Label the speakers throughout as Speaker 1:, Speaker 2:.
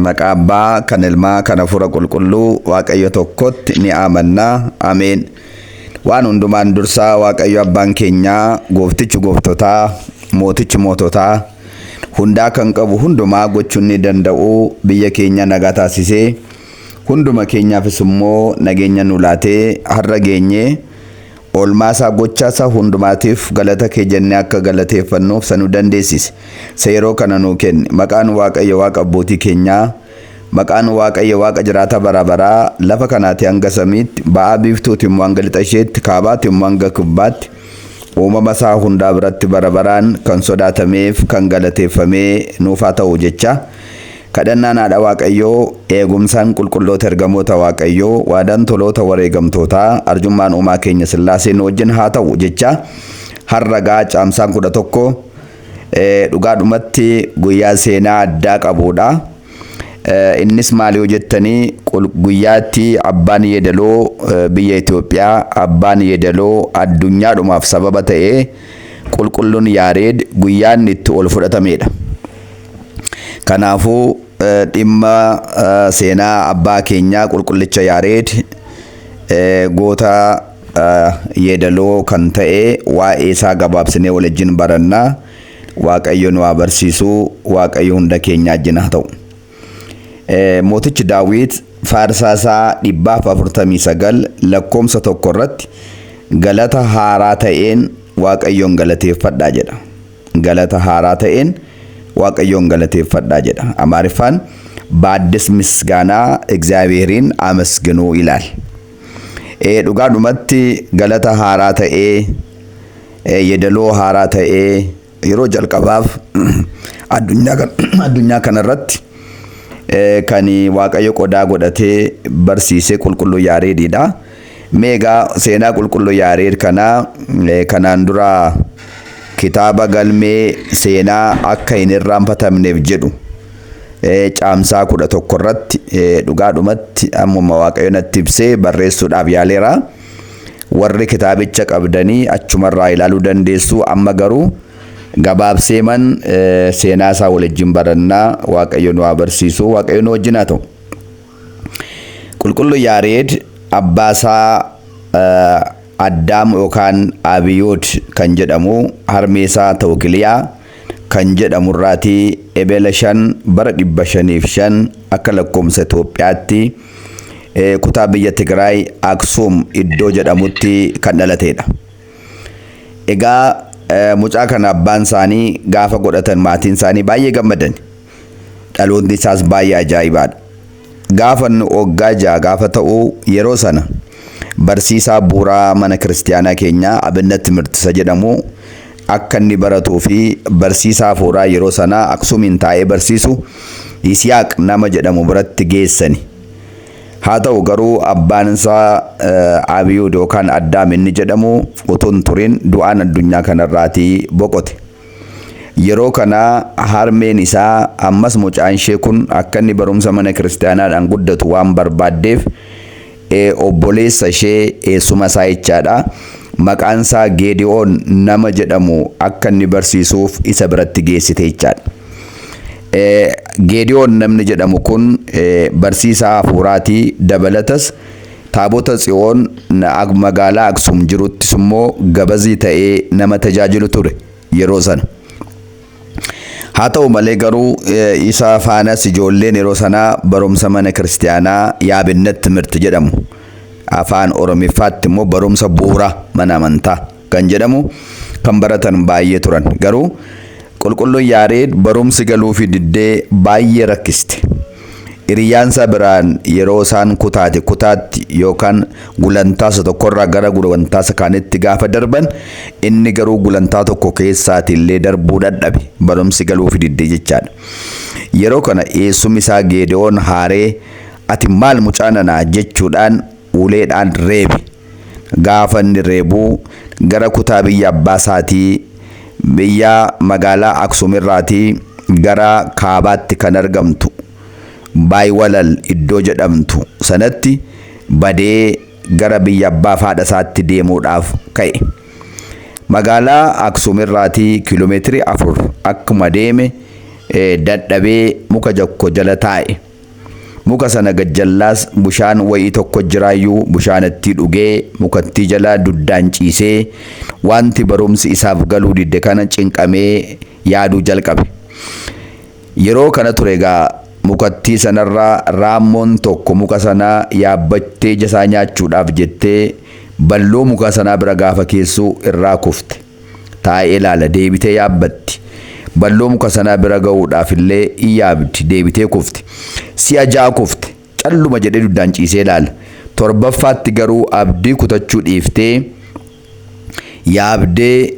Speaker 1: Maqaa Abbaa, kan Ilmaa, kan Hafuura Qulqulluu Waaqayyo tokkotti ni amanna. Ameen. Waan hundumaan dursaa Waaqayyo Abbaan keenyaa, gooftichi gooftotaa, mootichi moototaa, hundaa kan qabu hundumaa gochuun ni danda'u biyya keenya nagaa taasisee hunduma keenyaafis immoo nageenya nu laatee har'a geenye olmaasaa gochaasaa hundumaatiif galata kee jennee akka galateeffannuuf sanu dandeessise. Seeroo kana nuu kenni. Maqaan Waaqayyo Waaqa abbootii keenyaa, maqaan Waaqayyo Waaqa jiraata bara baraa lafa kanaati hanga samiitti, ba'aa biiftuuti immoo hanga lixa isheetti, kaabaatti immoo hanga kibbaatti, uumama isaa hundaa biratti bara baraan kan sodaatameef kan galateeffamee nuuf haa ta'u jecha. Kadhannaan haadha Waaqayyoo, eegumsaan qulqulloota ergamoota Waaqayyoo, waadaan toloota wareegamtootaa, arjummaan uumaa keenya Sillaaseen wajjin haa ta'u jecha. Har'a caamsaan 11 dhugaadhumatti guyyaa seenaa addaa qabudha. Innis maali yoo jettanii, guyyaatti abbaan yeedaloo biyya Itoophiyaa, abbaan yeedaloo addunyaadhumaaf sababa ta'ee qulqulluun Yaareed guyyaan itti ol fudhatamedha. Kanaafuu dhimma seenaa abbaa keenyaa qulqullicha Yaareed goota yeedaloo kan ta'e waa'ee isaa gabaabsinee waliin barannaa. Waaqayyo nu barsiisuu, Waaqayyo hunda keenya wajjin haa ta'u. Mootichi Daawit faarsaa isaa 149 lakkoomsa 1 irratti galata haaraa ta'een Waaqayyoon galateeffadhaa jedha. Galata haaraa ta'een Waaqayyoon galateeffadhaa jedha. Amaariffaan በአዲስ ምስጋና እግዚአብሔርን አመስግኑ ይላል። dhugaadhumatti galata haaraa ta'ee yeedaloo haaraa ta'ee yeroo jalqabaaf addunyaa kanarratti kan Waaqayyo qodaa godhatee barsiisee qulqulluu Yaareedidha. Meegaa seenaa qulqulluu Yaareed kanaan dura kitaaba galmee seenaa akka hin irraanfatamneef jedhu caamsaa 11 irratti dhugaadhumatti ammuma Waaqayyo natti ibsee barreessuudhaaf yaaleera. Warri kitaabicha qabdanii achumarraa ilaaluu dandeessu. Amma garuu gabaabseeman seenaa isaa waliin barannaa. Waaqayyo nu barsiisu, Waaqayyo nu wajjin haa ta'u. Qulqulluu Yaareed abbaasaa Addaam yookaan Abiyood kan jedhamu, harmeesaa Tawkiliyaa kan jedhamu irraatii ebela 5 bara 505 akka lakkoomsa Itoophiyaatti kutaa biyya Tigraay Aksum iddoo jedhamutti kan dhalatedha. Egaa mucaa kana abbaan isaanii gaafa godhatan maatiin isaanii baay'ee gammadan. Dhaloonni isaas baay'ee ajaa'ibaadha. Gaafa waggaa 6 gaafa ta'u yeroo sana barsiisaa buuraa mana kiristaanaa keenyaa Abinnet Timirtisa jedhamu akka inni baratuu fi barsiisaa fuuraa yeroo sana Aksumiin taa'ee barsiisu Yisihaaq nama jedhamu biratti geessani. Haa ta'u garuu abbaan isaa Abiyood yookaan Addaam inni jedhamu utuu hin turin du'aan addunyaa kanarraatii boqote. Yeroo kana harmeen isaa ammas mucaan ishee kun akka inni barumsa mana kiristaanaadhaan guddatu waan barbaaddeef obboleessa ishee eessuma isaa jechaadha. Maqaan isaa Geediyoon nama jedhamu akka inni barsiisuuf isa biratti geessite jechaadha. Geediyoon namni jedhamu kun barsiisaa hafuuraatii, dabalatas taabota Tsiyoon magaalaa Aksum jiruttis immoo gabazii ta'ee nama tajaajilu ture yeroo sana. Haa ta'u malee garuu isa faanas ijoolleen yeroo sanaa barumsa mana kiristaanaa Abinnet Timirti jedhamu, afaan Oromiffaatti immoo barumsa bu'uura mana amantaa kan jedhamu kan baratan baay'ee turan. Garuu qulqulluun Yaareed barumsi galuufi diddee baay'ee rakkiste. Hiriyaansa biraan yeroo isaan kutaatti yookaan gulantaasa tokkorraa gara gulantaasa kaanitti gaafa darban, inni garuu gulantaa tokko keessaati illee darbuu dadhabe barumsi galuufi diddee jechaadha. Yeroo kana eessumni isaa Geediyoon haaree ati maal mucaa nanaa jechuudhaan uleedhaan reebe. Gaafa inni reebuu gara kutaa biyya abbaa isaatii biyya magaalaa Aksum irraatii gara kaabaatti kan argamtu Baay'walal iddoo jedhamtu sanatti badee gara biyya abbaa haadha isaatti deemuudhaaf ka'e. Magaalaa Aksum irraatii kiiloomeetirii 4 akkuma deeme dadhabee muka jokko jala taa'e. muka sana gajjallaas bushaan wayii tokko jiraayyuu bushaanatti dhugee mukattii jalaa duddaan ciisee wanti barumsi isaaf galuu didde kana cinqamee yaaduu jalqabe. Yeroo kana ture egaa mukattii sanarraa raammoon tokko muka sanaa yaabbattee jasaa nyaachuudhaaf jettee balloo muka sanaa bira gaafa keessuu irraa kufte. Taa'ee ilaala, deebitee yaabbatti. Balloo muka sanaa bira ga'uudhaaf illee yaabdi, deebitee kufte. Si'a ja'a kufte. Calluma jedhee duddaan ciisee ilaala. Torbaffaatti garuu abdii kutachuu dhiiftee yaabdee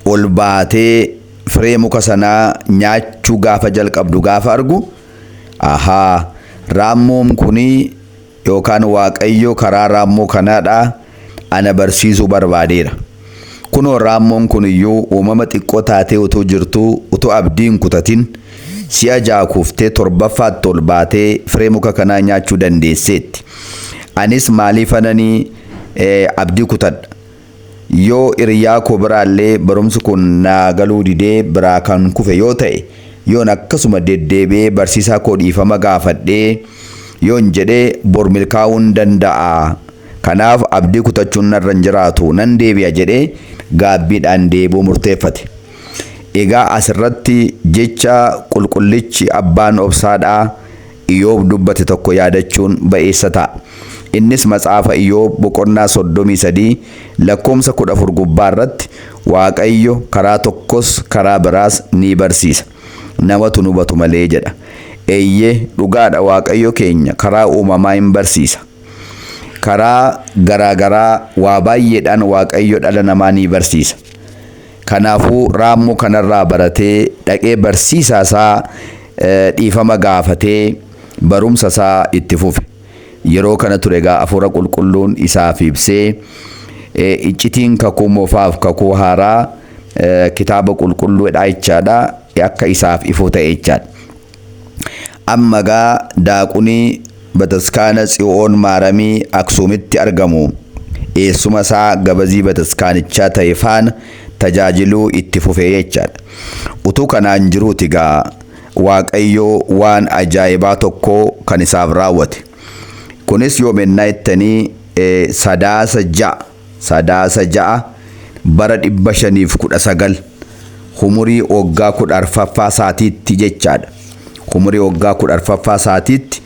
Speaker 1: ol baatee firee muka sanaa nyaachuu gaafa jalqabdu gaafa argu, ahaa, raammoon kunii yookaan Waaqayyo karaa raammoo kanaadhaa ana barsiisuu barbaadeera. Kunoo raammoon kun iyyuu uumama xiqqoo taatee utuu jirtuu utuu abdiin kutatin si'a ja'a kuftee torbaffaatti ol baatee firee muka kanaa nyaachuu dandeesseetti. Anis maaliifananii abdii kutadha? Yoo hiriyaa koo biraallee barumsi kun naa galuu didee biraa kan kufe yoo ta'e, yoon akkasuma deddeebi'ee barsiisaa koo dhiifama gaafadhee yoon jedhee bor milkaa'uun danda'a. Kanaaf abdii kutachuun narra hin jiraatu, nan deebi'a jedhee gaabbiidhaan deebuu murteeffate. Egaa asirratti jecha qulqullichi abbaan obsaadhaa Iyyoob dubbate tokko yaadachuun ba'eessa ta'a. Innis matsaafa Iyyoob boqonnaa 33 lakkoomsa 14 gubbaarratti Waaqayyo karaa tokkos karaa biraas ni barsiisa, namatu nu hubatu malee jedha. Eeyyee dhugaadha, Waaqayyo keenya karaa uumamaa hin barsiisa. Karaa garaagaraa waa baay'eedhaan Waaqayyo dhala namaa ni barsiisa. Kanaafuu raammoo kanarraa baratee dhaqee barsiisaa isaa dhiifama gaafatee barumsa isaa itti fufe. Yeroo kana ture egaa Hafuura Qulqulluun isaaf ibsee iccitiin kakuu moofaaf kakuu haaraa kitaaba qulqulluudhaa jechaadha akka isaaf ifuu ta'e jechaadha. Amma egaa daaqunii Bataskaana Tsiyoon Maaramii Aksuumitti argamu eessuma isaa gabazii bataskaanichaa ta'e faana tajaajiluu itti fufee jechaadha. Utuu kanaan jiruuti egaa Waaqayyo waan ajaa'ibaa tokko kan isaaf raawwate. Kunis yoomennaa jettanii sadaasa ja'a bara 519 umurii waggaa 14ffaa isaatiitti jechaadha. Umurii waggaa 14ffaa isaatiitti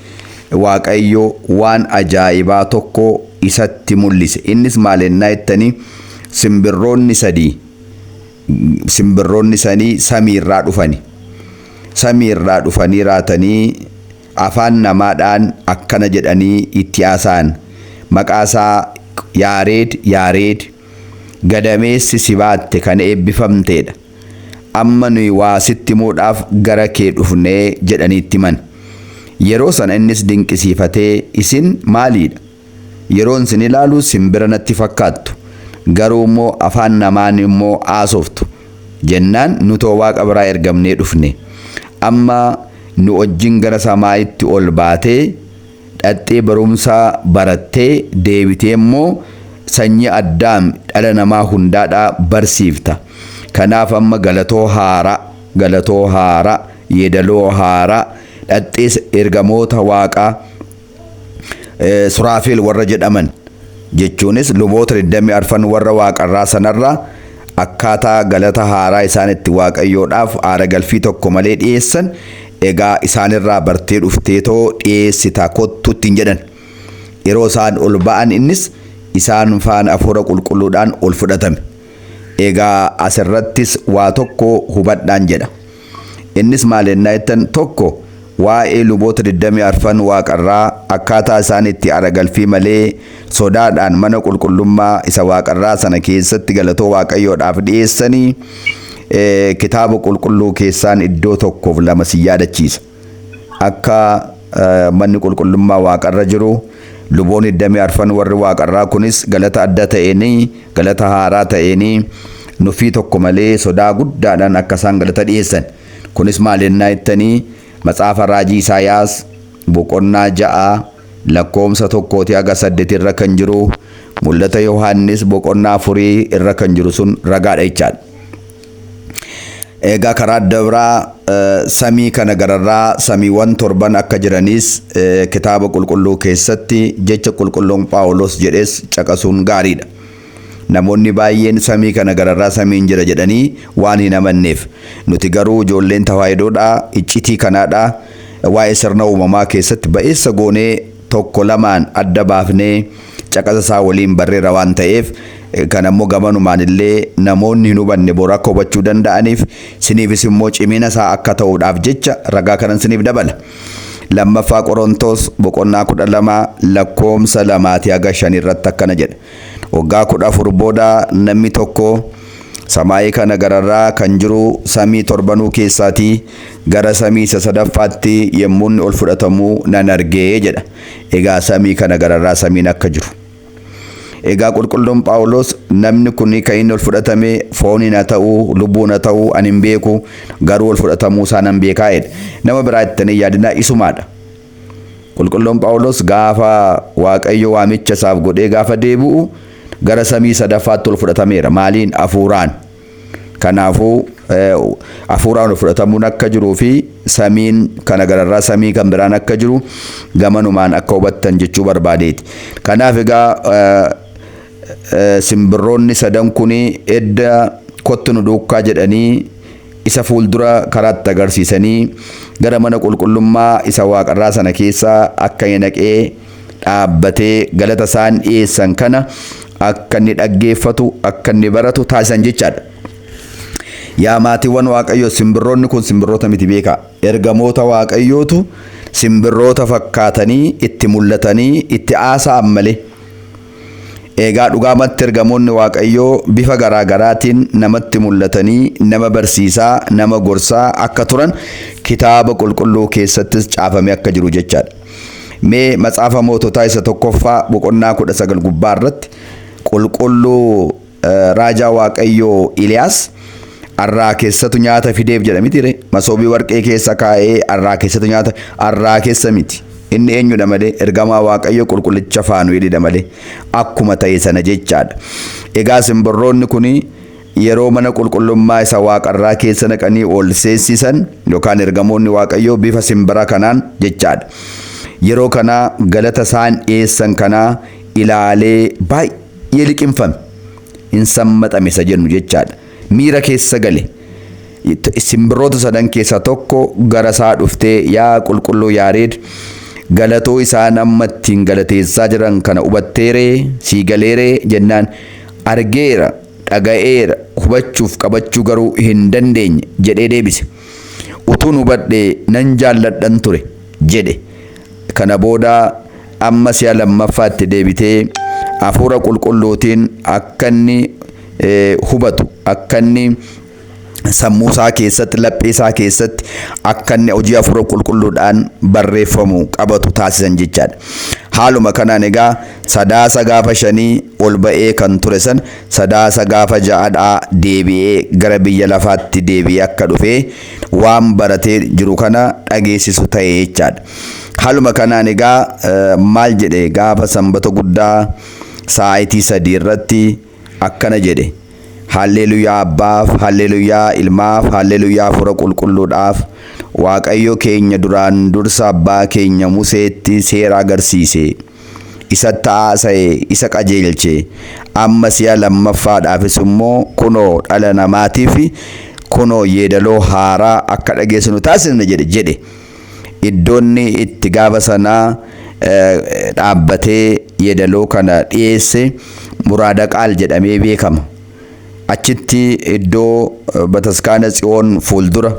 Speaker 1: Waaqayyo waan ajaa'ibaa tokko isatti mul'ise. Innis maalennaa jettanii simbirroonni sanii samiirraa dhufani. Samiirraa dhufanii raatanii afaan namaadhaan akkana jedhanii itti haasa'an. Maqaasaa Yaareed gadameessi si baatte kan eebbifamteedha. Amma nuyi waa sitti himuudhaaf gara kee dhufnee jedhaniitti himan. Yeroo sana innis dinqisiifatee isin maaliidha? Yeroon isin ilaalu simbira natti fakkaattu, garuu immoo afaan namaan immoo haasoftu jennaan nutoo Waaqa biraa ergamnee dhufne. Amma nu wajjin gara samaa'itti ol baatee dhattee barumsa barattee deebitee immoo sanyii Addaam dhala namaa hundaadhaa barsiifta. Kanaaf amma galatoo haaraa yeedaloo haaraa dhattee ergamoota Waaqaa Suraafeel warra jedhaman jechuunis luboota 24 warra Waaqarraa sanarraa akkaataa galata haaraa isaanitti Waaqayyoodhaaf aara galfii tokko malee dhiyeessan egaa isaanirraa bartee dhufteetoo dhiyeessita kottuutti hin jedhan. Yeroo isaan ol ba'an innis isaan faana Hafuura Qulqulluudhaan ol fudhatame. Egaa asirrattis waa tokko hubadhaan jedha. Innis maalennaa jettan tokko waa'ee luboota 24 Waaqarraa akkaataa isaanitti aara galfii malee sodaadhaan mana qulqullummaa isa Waaqarraa sana keessatti galatoo Waaqayyoodhaaf dhiyeessanii kitaaba qulqulluu keessaan iddoo tokkoof lama si yaadachiisa. Akka manni qulqullummaa Waaqarra jiru luboonni 24 warri Waaqarraa kunis galata adda ta'eenii galata haaraa ta'eenii nuffii tokko malee sodaa guddaadhaan akka isaan galata dhiyeessan. Kunis maalennaa jettanii Matsaafa Raajii Isaayaas boqonnaa 6 lakkoomsa 1 haga 8 irra kan jiru, Mul'ata Yohaannis boqonnaa 4 irra kan jiru sun ragaadha jechaadha. Egaa karaa dabraa samii kana gararraa samiiwwan torban akka jiranis kitaaba qulqulluu keessatti jecha qulqulluun Phaawulos jedhes caqasuun gaariidha. Namoonni baay'een samii kana gararraa samiin jira jedhanii waan hin amanneef nuti garuu ijoolleen tawaayidoodhaa iccitii kanaadhaa waa'ee sirna uumamaa keessatti ba'eessa goonee tokko lamaan adda baafnee caqasa isaa waliin barreera waan ta'eef kan ammoo gamanumaan illee namoonni hin hubanne bor akka hubachuu danda'aniif siniifis immoo cimina isaa akka ta'uudhaaf jecha ragaa kanan siniif dabala. Lammaffaa Qorontos boqonnaa 12 lakkoomsa 2-5 irratti akkana jedha. Waggaa 14 booda namni tokko samaayii kana gararraa kan jiru samii torbanuu keessaatii gara samii isa sadaffaatti yemmuu ol fudhatamuu nan argee jedha. Egaa samii kana gararraa samiin akka jiru. Egaa qulqulluun Phaawulos namni kun kan inni ol fudhatame fooniin haa ta'uu lubbuun haa ta'uu ani hin beeku garuu ol fudhatamuu isaa nan beekaa jedha. Nama biraa ittanii yaadinaa isumaadha. Qulqulluun Phaawulos gaafa Waaqayyo waamicha isaaf godhee gaafa deebi'u gara samii sadaffaatti ol fudhatameera. Maaliin? Hafuuraan. Kanaafuu hafuuraan ol fudhatamuun akka jiruu fi samiin kana gararraa samii kan biraan akka jiru gamanumaan akka hubattan jechuu barbaadeeti. Kanaaf egaa simbirroonni sadan kun edda kottu nu duukaa jedhanii isa fuuldura karaatti agarsiisanii gara mana qulqullummaa isa waaqarraa sana keessaa akka inni naqee dhaabbatee galata isaan dhiyeessan kana akka inni dhaggeeffatu akka inni baratu taasisan jechaadha. Yaa maatiiwwan Waaqayyoo simbirroonni kun simbirroota miti beekaa. Ergamoota Waaqayyootu simbirroota fakkaatanii itti mul'atanii itti haasa'an malee. Egaa dhugaamatti ergamoonni Waaqayyoo bifa garaa garaatiin namatti mul'atanii nama barsiisaa nama gorsaa akka turan kitaaba qulqulluu keessattis caafamee akka jiru jechaadha. Mee Matsaafa Moototaa isa tokkoffaa boqonnaa 19 gubbaa irratti qulqulluu raajaa Waaqayyoo Iliyaas arraa keessatu nyaata fideef jedha miti masoobii warqee keessa kaa'ee arraa keessatu nyaata arraa keessa miti. Inni eenyudha malee ergamaa Waaqayyo qulqullicha Faanu'eelidha malee akkuma ta'e sana jechaadha. Egaa simbirroonni kun yeroo mana qulqullummaa isa waaqarraa keessa naqanii ol seensisan yookaan ergamoonni Waaqayyo bifa simbira kanaan jechaadha. Yeroo kana galata isaan dhiyeessan kana ilaalee baay'ee liqinfame hin sammaxame isa jennu jechaadha. Miira keessa gale. Simbirroota sadan keessaa tokko gara isaa dhuftee yaa qulqulluu Yaareed galatoo isaan amma ittiin galateessaa jiran kana hubatteeree sii galeeree jennaan argeera dhaga'eera hubachuuf qabachuu garuu hin dandeenye jedhee deebise. Utuun hubadhee nan jaalladhan ture jedhe. Kana booda amma si'a lammaffaatti deebitee hafuura qulqulluutiin akka inni hubatu akka inni sammuu isaa keessatti laphee isaa keessatti akka inni hojii hafuura qulqulluudhaan barreeffamu qabatu taasisan jechaadha. Haaluma kanaan egaa sadaasa gaafa 5 ol ba'ee kan ture san sadaasa gaafa 6 deebi'ee gara biyya lafaatti deebi'ee akka dhufee waan baratee jiru kana dhageessisu ta'e jechaadha. Haaluma kanaan egaa maal jedhe gaafa sanbata guddaa sa'aatii 3 irratti akkana jedhe. Halleluuyaa Abbaaf, halleluuyaa Ilmaaf, halleluuyaa Hafuura Qulqulluudhaaf. Waaqayyo keenya duraan dursa abbaa keenya Museetti seera agarsiise. Isatti haasa'e, isa qajeelche. Amma si'a lammaffaadhaafis immoo kunoo dhala namaatiif kunoo yeedaloo haaraa akka dhageessinu taasisna jedhe. Iddoonni itti gaafa sanaa dhaabbatee yeedaloo kana dhiyeesse Muraada Qaal jedhamee beekama. Achitti iddoo Bataskaana Tsiyoon fuuldura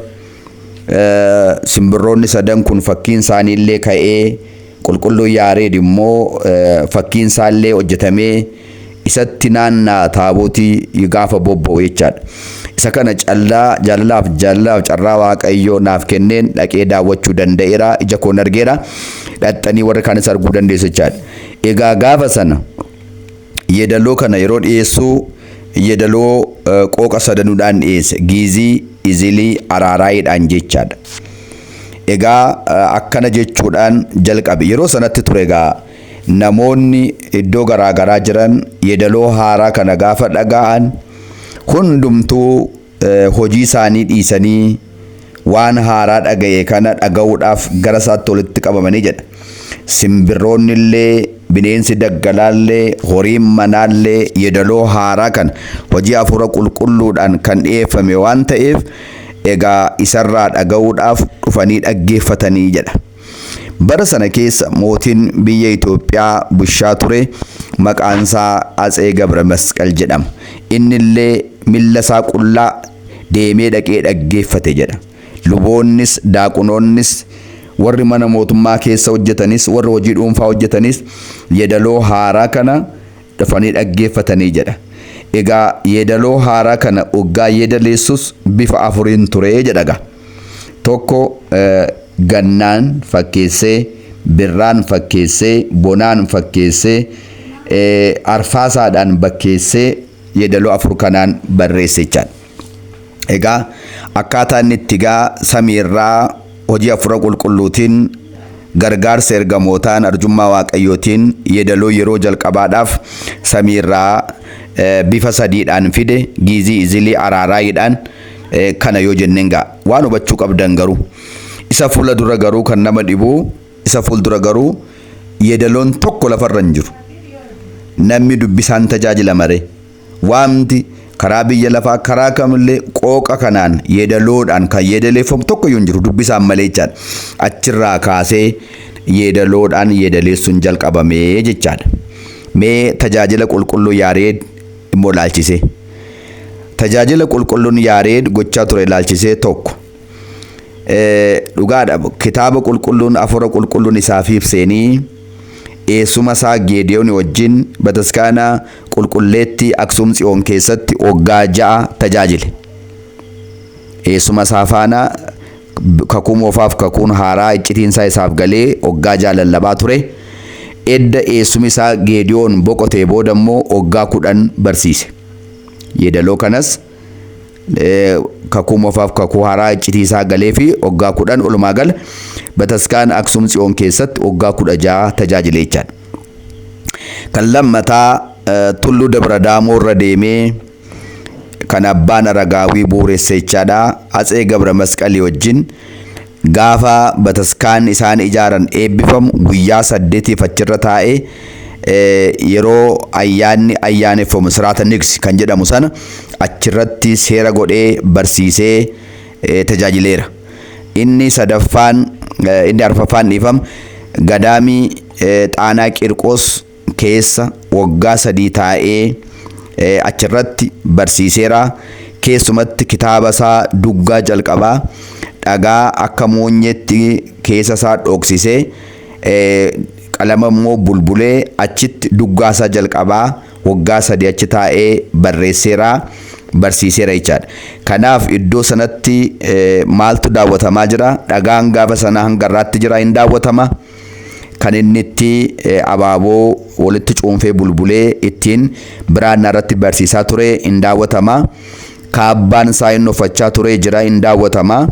Speaker 1: simbirroonni sadan kun fakkiin isaanii illee ka'ee qulqulluu Yaareed immoo fakkiin isaa illee hojjetamee isatti naannaa taabotii gaafa bobba'u jechaadha. Isa kana jaalalaaf carraa Waaqayyoo naaf kenneen dhaqee daawwachuu danda'eera. Ija koon argeera. Dhaxxanii warra kaanis arguu dandeessu jechaadha. Egaa gaafa sana yeedaloo kana yeroo dhiyeessuu yeedaloo qooqa sadanuudhaan dhiyeesse. Giizii, Izilii, Araaraayiidhaan jechaadha. Egaa akkana jechuudhaan jalqabe. Yeroo sanatti ture egaa namoonni iddoo garaa garaa jiran yeedaloo haaraa kana gaafa dhaga'an hundumtuu hojii isaanii dhiisanii waan haaraa dhaga'e kana dhaga'uudhaaf gara isaatti walitti qabamanii jedha. Simbirroonni illee, bineensi daggalaallee, horiin manaallee yeedaloo haaraa kan hojii hafuura qulqulluudhaan kan dhiyeeffame waan ta'eef egaa isarraa dhaga'uudhaaf dhufanii dhaggeeffatanii jedha. Bara sana keessa mootiin biyya Itoophiyaa bulchaa ture maqaan isaa Atsee Gabra Masqal jedhama. Inni illee miilla isaa qullaa deemee dhaqee dhaggeeffate jedha. Luboonnis, daaqunoonnis, warri mana mootummaa keessa hojjetanis, warri hojii dhuunfaa hojjetanis yeedaloo haaraa kana dhufanii dhaggeeffatanii jedha. Egaa yeedaloo haaraa kana oggaa yeedaleessus bifa afuriin ture jedhaga. Tokko gannaan fakkeessee, birraan fakkeessee, bonaan fakkeessee, arfaasaadhaan bakkeessee yeedaloo afur kanaan barreesse jechaadha. Egaa akkaataa inni itti samiirraa hojii hafuura qulqulluutiin gargaarsa ergamootaan arjummaa waaqayyootiin yeedaloo yeroo jalqabaadhaaf samiirraa bifa sadiidhaan fide giizii izilii araaraayiidhaan kana yoo jenneen waan hubachuu qabdan garuu isa fuula dura garuu kan nama dhibu isa fuuldura garuu yeedaloon tokko lafarra hin jiru. Namni dubbisaan tajaajila mare waamti karaa biyya lafaa karaa kamillee qooqa kanaan yeedaloodhaan kan yeedaleeffamu tokko yoo hin jiru dubbisaan malee jechaadha. Achirraa kaasee yeedaloodhaan yeedaleessuun jalqabamee jechaadha. Mee tajaajila qulqulluu Yaareed immoo ilaalchise. Tajaajila qulqulluun Yaareed gochaa ture ilaalchisee tokko. Dhugaadha kitaaba qulqulluun hafuura qulqulluun isaaf ibseenii eessuma isaa Geediyoon wajjin bataskaana qulqulleetti Aksum Tsiyoon keessatti waggaa 6 tajaajile. Eessuma isaa faana kakuu moofaaf kakuun haaraa iccitiinsaa isaaf galee waggaa 6 lallabaa ture. Edda eessumi isaa Geediyoon boqotee booda immoo waggaa 10 barsiise. Yeedaloo kanas kakuu moofaaf kakuu haaraa iccitiisaa galee fi waggaa 10 olumaa gala bataskaana Aksum Tsiyoon keessatti waggaa 16 tajaajilee jechaadha. Kan lammataa Tulluu Dabra Daamoo irra deemee kan abbaan Aragaawii bu'uureesse jechaadha. Atsee Gabra Masqalii wajjin gaafa bataskaan isaan ijaaran eebbifamu guyyaa 8 achirra taa'ee yeroo ayyaanni ayyaaneffamu siraata nigsi kan jedhamu sana achirratti seera godhee barsiisee tajaajileera. Inni sadaffaan inni arfaffaan dhiifama gadaamii Xaanaa Qirqos keessa waggaa 3 taa'ee achirratti barsiiseera. Keessumatti kitaaba isaa duggaa jalqabaa dhagaa akka moonyetti keessa isaa dhoksisee qalama immoo bulbulee achitti duggaa isaa jalqabaa waggaa 3 achi taa'ee barreesseera. Barsiiseera jechaadha. Kanaaf iddoo sanatti maaltu daawwatamaa jira? Dhagaan gaafa sana hanga irraatti jira hin daawwatama. Kan inni itti abaaboo walitti cuunfee bulbulee ittiin biraannaa irratti barsiisaa ture hin daawwatama. Kaabbaan isaa inni uffachaa ture jira hin daawwatama.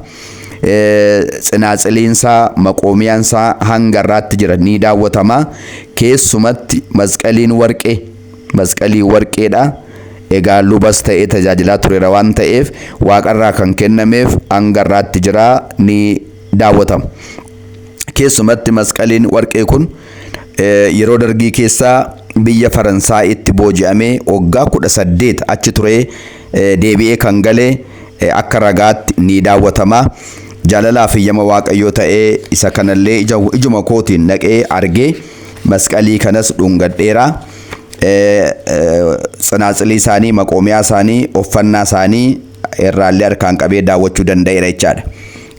Speaker 1: Tsinaatsiliinsaa maqoomiyaansaa hanga irraatti jira ni daawwatama. Keessumatti masqaliin warqeedha. Egaa lubas ta'ee tajaajilaa tureera waan ta'eef waaqarraa kan kennameef hanga irraatti jira ni daawwatama. Keessumatti masqaliin warqee kun yeroo dargii keessaa biyya Faransaayitti booji'amee waggaa 18 achi turee deebi'ee kan galee akka ragaatti ni daawwatama. Jaalalaa fi yama waaqayyoo ta'ee isa kanallee ijuma kootiin naqee argee masqalii kanas dhungadheera. Tsinaaxilii isaanii maqoomiyaa isaanii uffannaa isaanii irraallee harkaan qabee daawwachuu danda'eera jechaadha.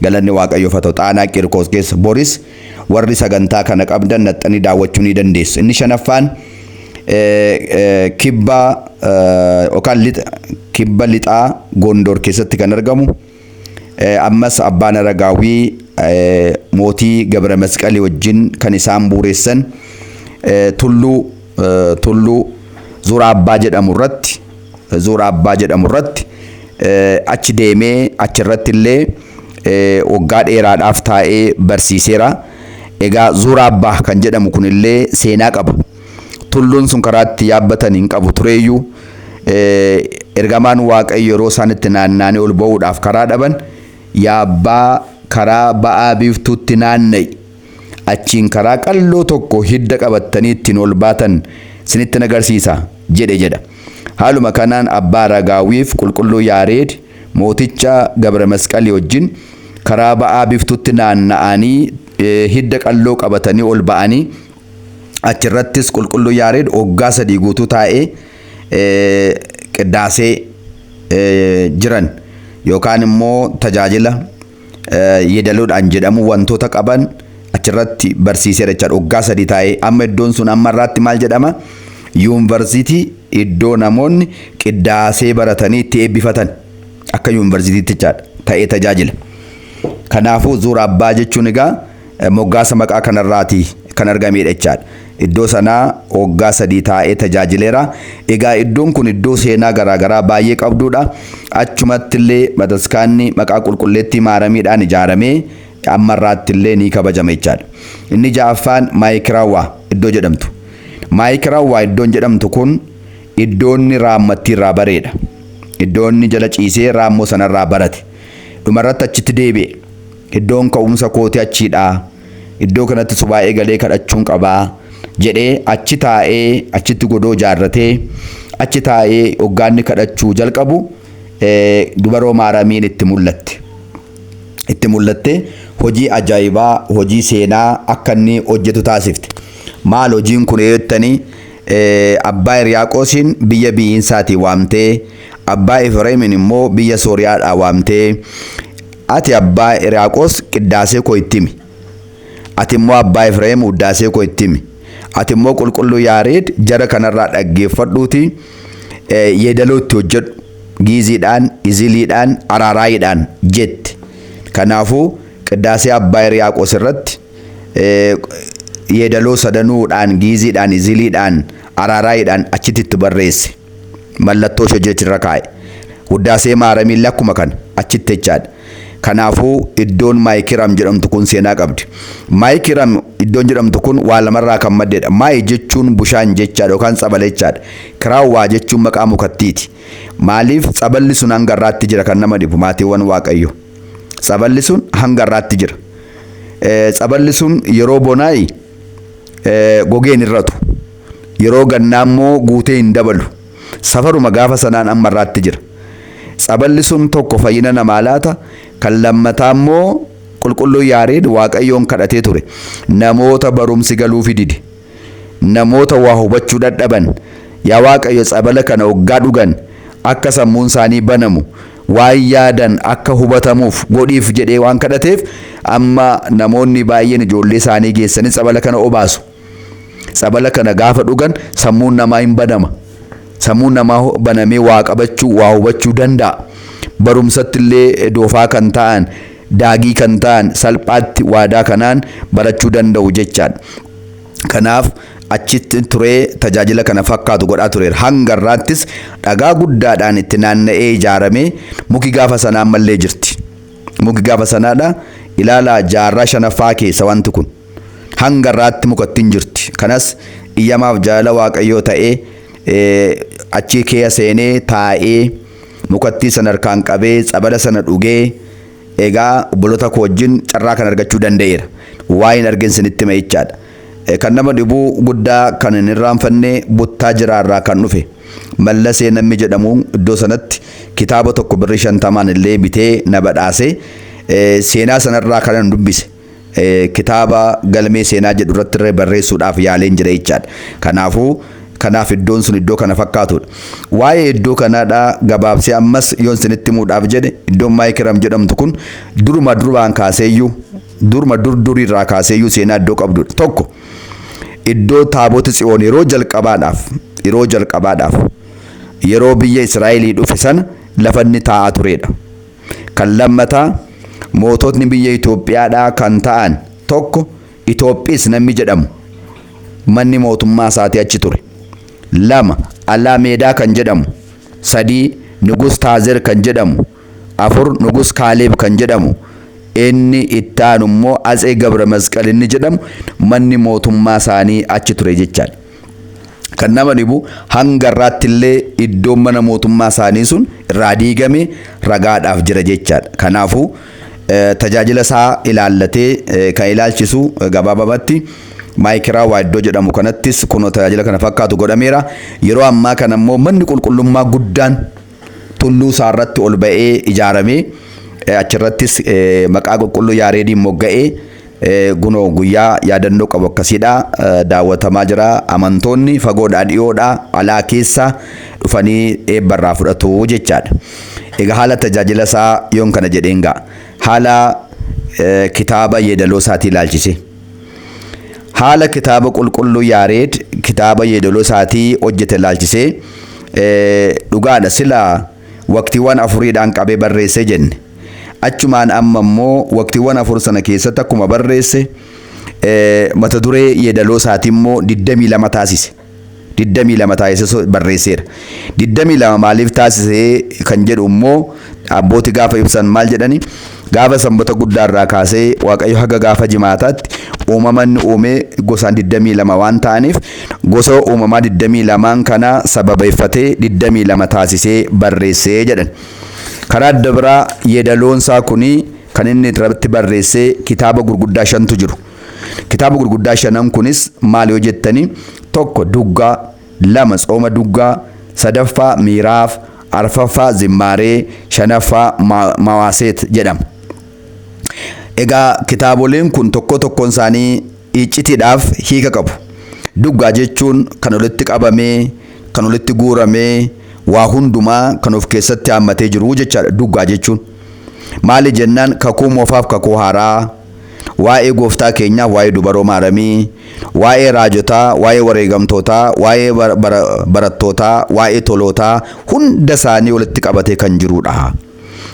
Speaker 1: Galanni waaqayyoof haa ta'u. Xaanaa Qirqos keessa boris warri sagantaa kana qabdan naxxanii daawwachuu ni dandeessu. Inni shanaffaan kibba lixaa Gondor keessatti kan argamu ammas abbaan Aragaawii mootii Gabra Masqalii wajjin kan isaan bu'uureessan tulluu Zuura Abbaa jedhamu irratti achi deemee achirratti illee waggaa dheeraadhaaf taa'ee barsiiseera. Egaa Zuura Abbaa kan jedhamu kun illee seenaa qaba. Tulluun sun karaatti yaabbatan hin qabu tureeyyuu ergamaan waaqayyo yeroo isaanitti naanna'anii ol ba'uudhaaf karaa dhaban yaa abbaa karaa ba'aa biiftuutti naanna'i achiin karaa qalloo tokko hidda qabattanii ittiin ol baatan sinitti agarsiisa jedha. Haaluma kanaan abbaa Aragaawiif qulqulluu Yaareed mooticha Gabra Masqalii wajjin karaa ba'aa biiftuutti naanna'anii hidda qalloo qabatanii ol ba'anii achirrattis qulqulluu Yaareed waggaa 3 guutuu taa'ee qiddaasee jiran yookaan immoo tajaajila yedaluudhaan jedhamu wantoota qaban achirratti barsiisee jechuudha. Waggaa 3 taa'ee amma iddoon sun amma irratti maal jedhama? Yuunivarsiitii iddoo namoonni qiddaasee baratanii itti eebbifatan akka yuunivarsiitiitti ta'ee tajaajila. Kanaafuu Zuura Abbaa jechuun egaa moggaasa maqaa kanarraati kan argamedha jechuudha. Iddoo sanaa waggaa 3 taa'ee tajaajileera. Egaa iddoon kun iddoo seenaa garaagaraa baay'ee qabdudha. Achumatti illee bataskaanni maqaa qulqulleettii Maaramiidhaan ijaaramee amma irratti illee ni kabajama jechuudha. Inni ja'affaan Maayikiraawwaa iddoo jedhamtu. Maayikiraawwaa iddoon jedhamtu kun iddoonni raammattii irraa bareedha. Iddoonni jala ciisee raammoo sanarraa barate. Dhumarratti achitti deebi'e. Iddoon ka'umsa kootii achiidha. Iddoo kanatti subaa'ee galee kadhachuun qabaa jedhee achi taa'ee achitti godoo jaarratee achi taa'ee hoggaanni kadhachuu jalqabu dubaroo Maaramiin itti mul'atte hojii ajaa'ibaa hojii seenaa akka inni hojjetu taasifte. Maal hojiin kun jettanii abbaa Hiriyaaqoosiin biyya biyyiinsaatii waamtee abbaa Efreemin immoo biyya Sooriyaadhaa waamtee ati abbaa Hiriyaaqoos qiddaasee koo itti himi. Ati immoo abbaa Efreem uddaasee koo itti himi. Ati immoo qulqulluu Yaareed jara kanarraa dhaggeeffadhuuti yeedaloo itti hojjedhu giiziidhaan, iziliidhaan, araaraayiidhaan jette. Kanaafuu qiddaasee abbaa Hiriyaaqoos irratti yeedaloo sadanuudhaan, giiziidhaan, iziliidhaan, araaraayiidhaan achitti itti barreesse. Mallattoo hojjechirra kaa'e. Uddaasee Maaramiin akkuma kana achitti jechaadha. Kanaafuu iddoon Maayikiram jedhamtu kun seenaa qabdi. Maayikiram iddoon jedhamtu kun waa lamarraa kan maddeedha. Maayi jechuun bushaan jechaadha yookaan tsabala jechaadha. Kiraawwaa jechuun maqaa mukattiiti. Maaliif tsaballi sun hanga irraatti jira kan nama dhibu maatiiwwan Waaqayyo. Tsaballi sun hanga irraatti jira. Tsaballi sun yeroo bonaayi gogeen irratu. Yeroo gannaa immoo guutee hin dabalu. Safaruma gaafa sanaan amma irraatti jira. Tsaballi sun tokko fayyina namaa laata. Kan lammataa immoo qulqulluu Yaareed Waaqayyoon kadhatee ture. Namoota barumsi galuu fididi. Namoota waa hubachuu dadhaban. Yaa Waaqayyo tsabala kana hoggaa dhugan akka sammuun isaanii banamu waan yaadan akka hubatamuuf godhiif jedhee waan kadhateef amma namoonni baay'een ijoollee isaanii geessanii tsabala kana obaasu. Tsabala kana gaafa dhugan sammuun namaa hin banama. Sammuun namaa banamee waa qabachuu waa hubachuu danda'a. Barumsatti illee doofaa kan ta'an daagii kan ta'an salphaatti waadaa kanaan barachuu danda'u jechaadha. Kanaaf achitti turee tajaajila kana fakkaatu godhaa tureera. Hanga irraattis dhagaa guddaadhaan itti naanna'ee ijaaramee muki gaafa sanaa ammallee jirti. Muki gaafa sanaadha ilaalaa jaarraa 5ffaa keessa wanti kun hanga irraatti mukattiin jirti. Kanas iyyamaaf jaalala Waaqayyoo ta'ee achi keessa seenee taa'ee mukattii sana harkaan qabee tsabala sana dhugee egaa obboloota koo wajjin carraa kan argachuu danda'eera. Waa'een argin sinitti meechaadha. Kan nama dhibuu guddaa kan hin irraanfanne buttaa jiraarraa kan dhufe. Mallasee namni jedhamu iddoo sanatti kitaaba tokko birrii 50 illee bitee na badhaase seenaa sanarraa kan dubbise. Kitaaba galmee seenaa jedhu irratti barreessuudhaaf yaaleen jira jechaadha. Kanaaf iddoon sun iddoo kana fakkaatudha. Waa'ee iddoo kanaadha gabaabsee ammas yoon sinitti muudhaaf jedhe iddoon Maayikiram jedhamtu kun duruma duraan kaaseeyyuu duriirraa kaaseeyyuu seenaa iddoo qabdudha. Tokko iddoo taaboti Tsiyoon yeroo jalqabaadhaaf yeroo biyya Israa'elii dhufe sana lafa inni taa'aa turedha. Kan lammataa moototni biyya Itoophiyaadhaa kan ta'an tokko Itoophiis namni jedhamu manni mootummaa isaatii achi ture. 2 Alaameedaa kan jedhamu. 3 Nugus Taazer kan jedhamu. 4 Nugus Kaaleeb kan jedhamu. Inni ittaanu immoo Atsee Gabra Masqal inni jedhamu manni mootummaa isaanii achi ture jechaadha. kan nama dhibu hanga irraattillee iddoon mana mootummaa isaanii sun irraa diigame ragaadhaaf jira jechaadha. Kanaafuu tajaajila isaa ilaallatee kan ilaalchisu gabaabamatti maayikiraa waa iddoo jedhamu kanattis kunoo tajaajila kana fakkaatu godhameera. Yeroo ammaa kana immoo manni qulqullummaa guddaan tulluu isaa irratti ol ba'ee ijaaramee achirrattis maqaa qulqulluu Yaareediin mogga'ee gunoo guyyaa yaadannoo qabu akkasiidha daawwatamaa jira. Amantoonni fagoodhaa dhiyoodhaa alaa keessa dhufanii eebbarraa fudhatu jechaadha. Egaa haala tajaajila isaa yoon kana jedheen gaa haala kitaaba yeedaloo isaatii ilaalchise. Haala kitaaba qulqulluu Yaareed kitaaba yeedaloo isaatii hojjete ilaalchise dhugaadha sila waqtiiwwan afuriidhaan qabee barreesse jenne. Achumaan amma immoo waqtiiwwan afur sana keessatti akkuma barreesse mata duree yeedaloo isaatii immoo 22 taasise. 22 taasise barreesseera. 22 maaliif taasise kan jedhu immoo abbootii gaafa ibsan maal jedhani? Gaafa sanbata guddaa irraa kaasee Waaqayyo haga gaafa jimaataatti uumamanni uume gosaan 22 waan ta'aniif gosa uumamaa 22 kana sababeeffatee 22 taasisee barreessee jedhan. Karaa adda biraa yeedaloon isaa kuni kan inni irratti barreessee kitaaba gurguddaa 5tu jiru. Kitaaba gurguddaa 5 kunis maal yoo jettanii tokko duggaa, lama tsooma duggaa, sadaffaa miiraaf, arfaffaa zimmaaree, shanaffaa mawaaseet jedhama. Egaa kitaaboleen kun tokko tokkoon isaanii iccitiidhaaf hiika qabu. Duggaa jechuun kan walitti qabamee, kan walitti guuramee waa hundumaa kan of keessatti hammatee jiru jechaadha. Duggaa jechuun maali jennaan kakuu moofaaf kakuu haaraa, waa'ee gooftaa keenyaa, waa'ee dubaroo maaramii, waa'ee raajotaa, waa'ee wareegamtootaa, waa'ee barattootaa, waa'ee tolootaa hunda isaanii walitti qabatee kan jirudha.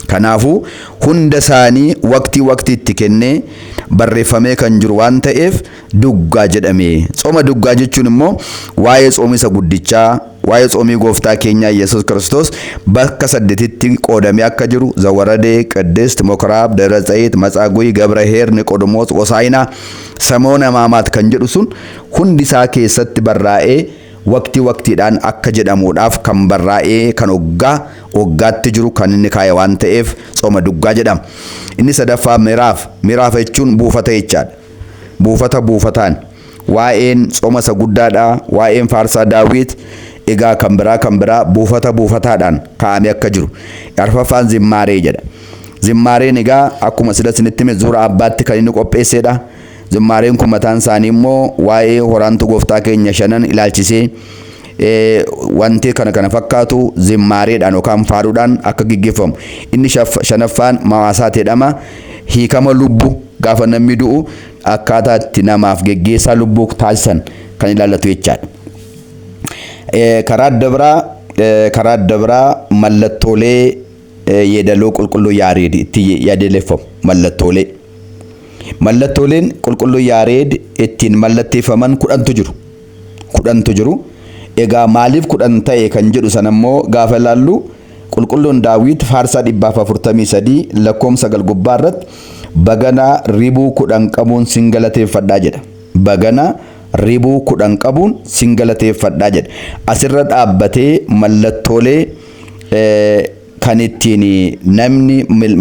Speaker 1: Kanaafuu hunda isaanii waqtiitti kennee barreeffamee kan jiru waan ta'eef duggaa jedhame. Tsooma duggaa jechuun immoo waa'ee tsoomisa guddichaa, waa'ee tsoomii gooftaa keenyaa Yesuus Kiristoos bakka 8tti qoodamee akka jiru Zawaradee, Qidist, Mokiraab, Dabrazayiit, Matsaagui, Gabraheer, Niqodemoos, Hosaayinaa, Samoon Hamaamaat kan jedhu sun hundi isaa keessatti barraa'ee waqtiidhaan akka jedhamuudhaaf kan barraa'ee kan waggaatti jiru kan inni kaa'e waan ta'eef tsooma duggaa jedhama. Inni sadaffaa miiraaf jechuun buufata jechaadha. Buufataan waa'een tsooma isa guddaadha, waa'een faarsaa Daawit egaa kan biraa buufataadhaan kaa'amee akka jiru. Arfaffaan zimmaaree jedha. Zimmaareen egaa akkuma isinitti hime zuura abbaatti kan inni qopheessedha. Zimmaareen kun mataan isaanii immoo waa'ee horaantu gooftaa keenya 5 ilaalchisee wanti kana fakkaatu zimmaareedhaan yookaan faaruudhaan akka gaggeeffamu. Inni shanaffaan mawaasaat jedhama. Hiikama lubbuu gaafa namni du'u akkaataa itti namaaf geggeessaa lubbuu taasisan kan ilaallatu jechaadha. Karaa adda biraa mallattoolee yeedaloo qulqulluu Yaareed itti yaadeleeffamu mallattoolee. Mallattooleen qulqulluu Yaareed ittiin mallatteeffaman 10tu jiru. Egaa maaliif 10 ta'e kan jedhu sana immoo gaafa ilaallu qulqulluun Daawit faarsaa 143 lakkoomsa 9 gubbaa irratti baganaa ribuu 10 qabuun sin galateeffadhaa jedha. Baganaa ribuu 10 qabuun sin galateeffadhaa jedha. Asirra dhaabbatee mallattoolee kan ittiin namni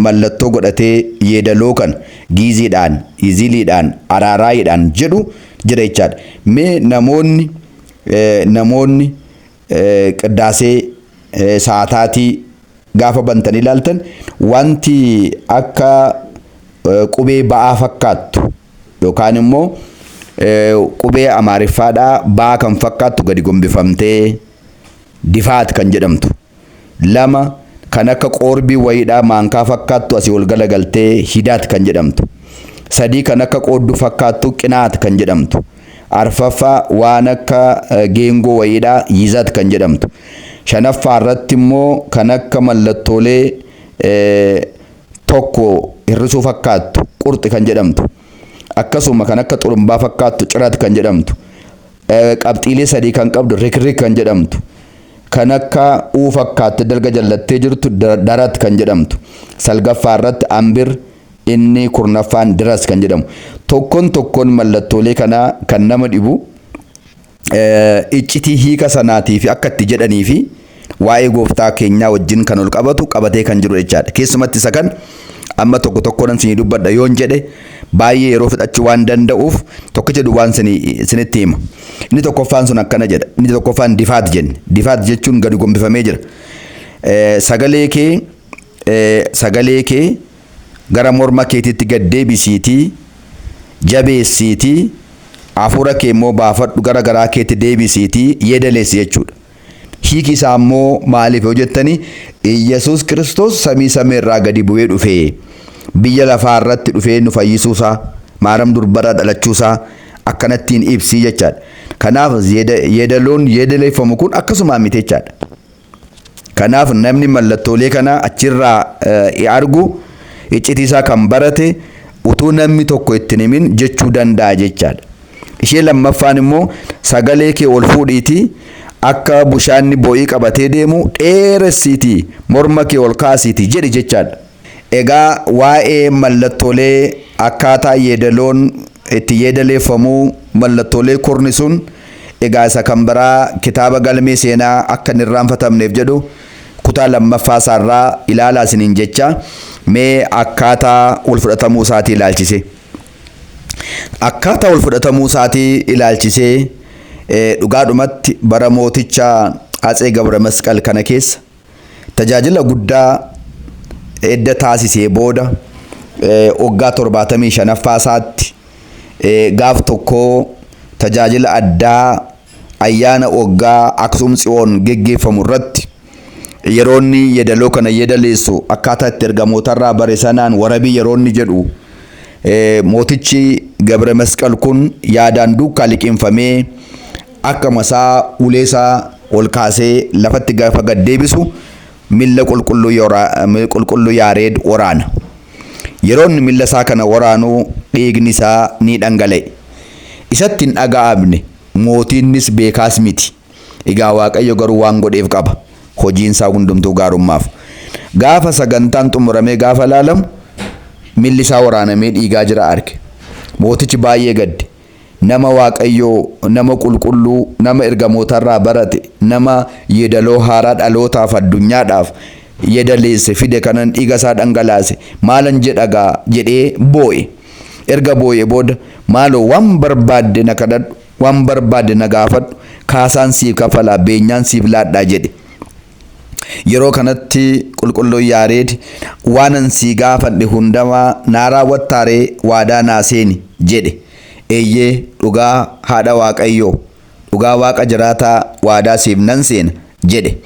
Speaker 1: mallattoo godhatee yeedaloo kan giiziidhaan, iziliidhaan, araaraayiidhaan jedhu jira jechaadha. Mee namoonni qiddaasee saataatii gaafa bantanii ilaaltan wanti akka qubee ba'aa fakkaattu yookaan immoo qubee amaariffaadhaa ba'aa kan fakkaattu gadi gombifamtee difaat kan jedhamtu. 2 kan akka qoorbii wayiidhaa maankaa fakkaattu asii ol galagaltee hidaat kan jedhamtu. 3 kan akka qoodduu fakkaattu qinaat kan jedhamtu. 4ffaa waan akka geengoo wayiidhaa yizaat kan jedhamtu. 5ffaa irratti immoo kan akka mallattoolee tokko hirrisuu fakkaattu qurxi kan jedhamtu. Akkasuma kan akka xurumbaa fakkaattu ciraat kan jedhamtu. Qabxiilee 3 kan qabdu rikrik kan jedhamtu. Kan akka uu fakkaattu dalga jallattee jirtu darat kan jedhamtu. 9ffaa irratti ambir, inni 10ffaan diras kan jedhamu. Tokkoon mallattoolee kanaa kan nama dhibu iccitii hiika sanaatii fi akka itti jedhanii fi waa'ee gooftaa keenyaa wajjin kan ol qabatu qabatee kan jiru jechaadha. Keessumatti isa kan amma tokko tokkoon isinii dubbadha yoon jedhe baay'ee yeroo fudhachuu waan danda'uuf tokkicha duwwaan isinitti hima. Inni tokkoffaan sun akkana jedha. Inni tokkoffaan difaat jenne. Difaat jechuun gadi gombifamee jira. Sagalee kee gara morma keetitti gad deebisiitii jabeessiitii hafuura kee immoo baafadhu gara garaa keetti deebisiitii yeedaleessi jechuudha. Hiiki isaa immoo maaliif yoo jettanii Yesuus Kiristoos samii irraa gadi bu'ee dhufee biyya lafaa irratti dhufee nu fayyisuusaa maaram durbarraa dhalachuusaa akkanattiin ibsii jechaadha. Kanaaf yeedaloon yeedaleeffamu kun akkasuma miti jechaadha. Kanaaf namni mallattoolee kana achirraa argu iccitii isaa kan barate utuu namni tokko ittiin himin jechuu danda'a jechaadha. Ishee lammaffaan immoo sagalee kee ol fuudhiitii akka bushaanni boo'ii qabatee deemu dheeressiitii morma kee ol kaasiitii jedhi jechaadha. Egaa waa'ee mallattoolee akkaataa yeedaloon itti yeedaleeffamuu mallattoolee kurni sun egaa isa kan biraa kitaaba galmee seenaa akka hin irraanfatamneef jedhu kutaa lammaffaa isaarraa ilaalaa isiniin jecha mee akkaataa ol fudhatamuu isaatii ilaalchise. Akkaataa ol fudhatamuu isaatii ilaalchisee dhugaadhumatti bara mooticha Atsee Gabra Masqal kana keessa tajaajila guddaa edda taasisee booda waggaa 75ffaa isaatti gaaf tokko tajaajila addaa ayyaana waggaa Aksum Tsiyoon geggeeffamu irratti yeroonni yeedaloo kana yeedaleessu akkaataa itti ergamootarraa bare sanaan warabii yeroonni jedhu mootichi Gabra Masqal kun yaadaan duukaa liqinfamee akka masaa uleesaa ol kaasee lafatti gaafa gad deebisu milla qulqulluu Yaareed waraana. Yeroonni milla isaa kana waraanuu dhiigni isaa ni dhangala'e. Isatti hin dhaga'amne mootiinnis beekaas miti. Egaa Waaqayyo garuu waan godheef qaba. Hojiin isaa hundumtuu gaarummaaf. Gaafa sagantaan xumuramee gaafa laalamu milli isaa waraanamee dhiigaa jira arge. Mootichi baay'ee gadde. Nama Waaqayyoo, nama qulqulluu, nama ergamootarraa barate, nama yeedaloo haaraa dhalootaaf addunyaadhaaf yeedaleesse fide kanan dhiiga isaa dhangalaase maalan jedhagaa jedhee boo'e. Erga boo'e booda maaloo waan barbaadde na kadhadhu, waan barbaadde na gaafadhu, kaasaan siif kafalaa, beenyaan siif laadhaa jedhe. Yeroo kanatti qulqulluu Yaareed waanan sii gaafadhe hundamaa naa raawwattaaree waadaa naa seeni jedhe. Eeyyee dhugaa haadha Waaqayyoo, dhugaa Waaqa jiraataa waadaa siif nan seena jedhe.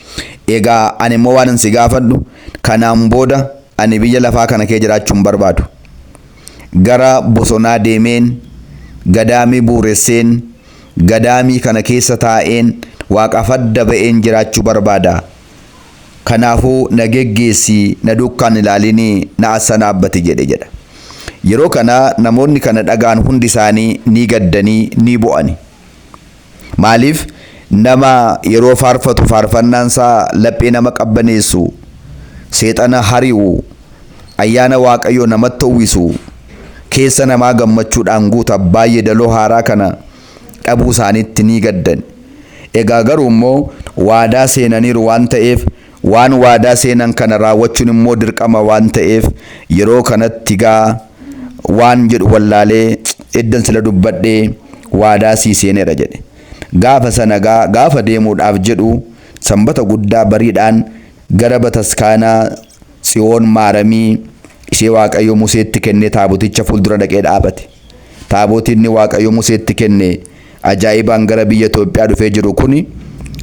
Speaker 1: Egaa ani immoo waanan si gaafadhu kanaan booda ani biyya lafaa kana kee jiraachuun barbaadu. Gara bosonaa deemeen gadaamii buuresseen gadaamii kana keessa taa'een Waaqaaf adda ba'een jiraachuu barbaada. Kanaafuu na geggeessi na dukkaan ilaalinii na assanaabbati jedha. Yeroo kana namoonni kana dhagaan hundi isaanii ni gaddanii ni bo'ani. Maaliif nama yeroo faarfatu faarfannaan isaa laphee nama qabbaneessu, seexana hari'u, ayyaana Waaqayyoo namatti uwwisu, keessa namaa gammachuudhaan guuta baay'ee yeedaloo haaraa kana dhabuu isaaniitti ni gaddan. Egaa garuu immoo waadaa seenaniiru waan ta'eef waan waadaa seenan kana raawwachuun immoo dirqama waan ta'eef yeroo kanatti gaa waan jedhu wallaalee eddan sila dubbadhee waadaa sii seeneera jedhe. Gaafa sana gaafa deemuudhaaf jedhu sanbata guddaa bariidhaan gara bataskaanaa Tsiyoon maaramii ishee Waaqayyo Museetti kenne taaboticha fuuldura dhaqee dhaabate. Taabotinni Waaqayyo Museetti kenne ajaa'ibaan gara biyya Itoophiyaa dhufee jiru kuni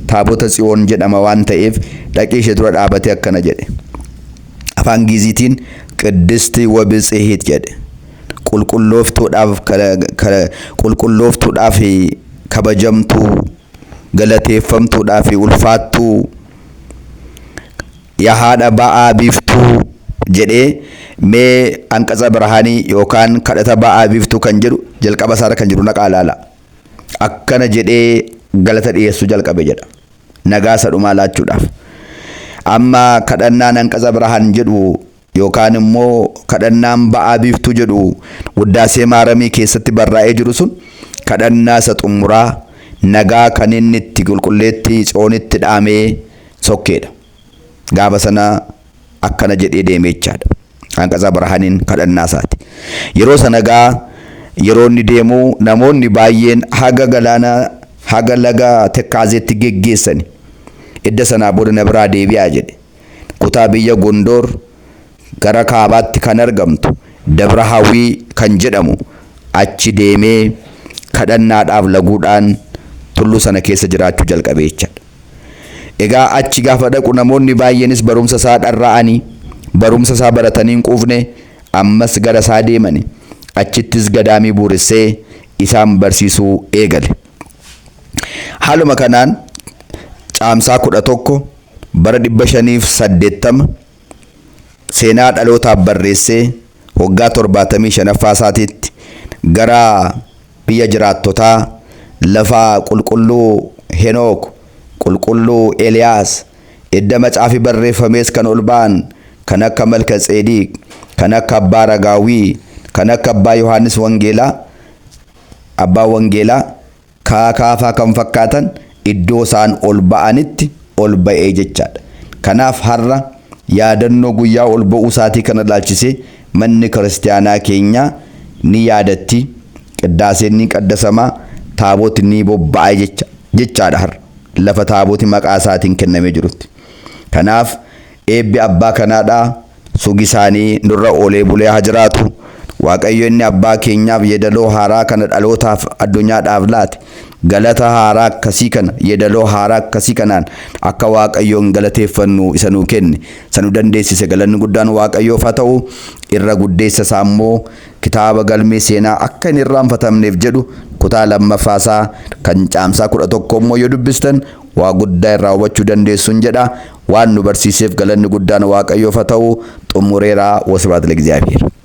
Speaker 1: taabota Tsiyoon jedhama waan ta'eef dhaqee ishee dura dhaabatee akkana jedhe. Afaan Giiziitiin qiddisti wabitsihit jedhe. Qulqullooftuudhaaf kabajamtuu, galateeffamtuudhaaf ulfaattuu, yaa haadha ba'aa biiftuu jedhee mee anqasa birhaanii yookaan kadhata ba'aa biiftuu kan jedhu jalqaba isaarra kan jiru naqaa ilaala. Akkana jedhee galata dhiyeessuu jalqabe jedha. Nagaasa dhumaa laachuudhaaf. Amma kadhannaan anqasa birhaan jedhu yookaan immoo kadhannaan ba'aa biiftuu jedhu Wuddaasee Maaramii keessatti barraa'ee jiru sun kadhannaa isa xumuraa nagaa kan inni itti qulqulleetti xoonitti dhaamee sokkeedha. Gaafa sana akkana jedhee deemee jechaadha. Hanqasa Birhaaniin kadhannaa isaati. Yeroo sana yeroo inni deemu namoonni baay'een haga galaana haga laga Tekkaazeetti geggeessani. Edda sanaa booda na biraa deebi'aa jedhe. Kutaa biyya Gondor gara kaabaatti kan argamtu Dabra Hawwii kan jedhamu achi deemee kadhannaadhaaf laguudhaan tulluu sana keessa jiraachuu jalqabee jechaadha. Egaa achi gaafa dhaqu namoonni baay'eenis barumsa isaa dharra'anii barumsa isaa baratanii hin quufne ammas gara isaa deemani. Achittis gadaamii buurissee isaan barsiisuu eegale. Haaluma kanaan caamsaa 11 bara 580 seenaa dhalootaaf barreessee waggaa 75ffaa isaatiitti gara biyya jiraattotaa lafa qulqulluu Henook, qulqulluu Eliyaas, edda macaafi barreeffamees kan ol ba'an kan akka Malkatseediq, kan akka Abbaa Ragaawii, kan akka Abbaa Yohaannis Wangeelaa, Abbaa Wangeelaa kaakaafaa kan fakkaatan iddoo isaan ol ba'anitti ol ba'ee jechaadha. Kanaaf har'a yaadannoo guyyaa ol ba'uu isaatii kana ilaalchisee manni kiristaanaa keenya ni yaadatti, qiddaaseen ni qaddasamaa, taaboti ni bobba'aa jechaadha har'a lafa taaboti maqaa isaatiin kennamee jirutti. Kanaaf eebbi abbaa kanaadhaa sugi isaanii nurra oolee bulee haa jiraatu. Waaqayyo inni abbaa keenyaaf yeedaloo haaraa kana dhalootaaf addunyaadhaaf laate galata haaraa akkasii kana yeedaloo haaraa akkasii kanaan akka Waaqayyoon galateeffannu isa nuu kenne sanu dandeessise galanni guddaan Waaqayyoof haa ta'u. Irra guddeessa isaa immoo kitaaba galmee seenaa akka hin irraanfatamneef jedhu kutaa lammaffaasaa kan caamsaa 11 immoo yoo dubbistan waa guddaa irraa hubachuu dandeessuun jedha. Waan nu barsiiseef galanni guddaan Waaqayyoof haa ta'u. Xumureeraa wasbaat ለእግዚአብሔር።